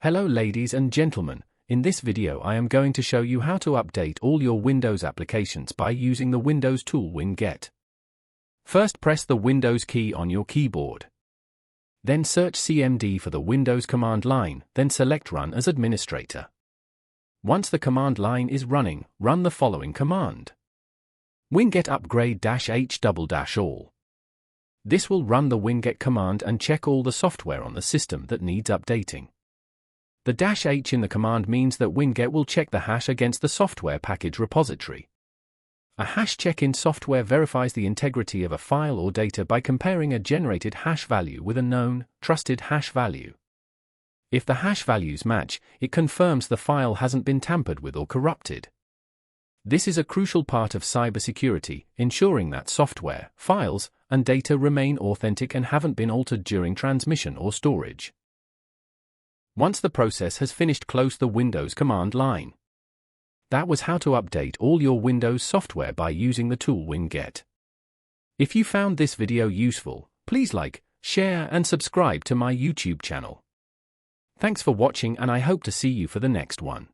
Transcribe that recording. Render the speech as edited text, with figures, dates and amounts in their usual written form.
Hello ladies and gentlemen, in this video I am going to show you how to update all your Windows applications by using the Windows tool Winget. First press the Windows key on your keyboard. Then search CMD for the Windows command line, then select Run as Administrator. Once the command line is running, run the following command. Winget upgrade-h_all. This will run the Winget command and check all the software on the system that needs updating. The -h in the command means that Winget will check the hash against the software package repository. A hash check in software verifies the integrity of a file or data by comparing a generated hash value with a known, trusted hash value. If the hash values match, it confirms the file hasn't been tampered with or corrupted. This is a crucial part of cybersecurity, ensuring that software, files, and data remain authentic and haven't been altered during transmission or storage. Once the process has finished, close the Windows command line. That was how to update all your Windows software by using the tool Winget. If you found this video useful, please like, share and subscribe to my YouTube channel. Thanks for watching and I hope to see you for the next one.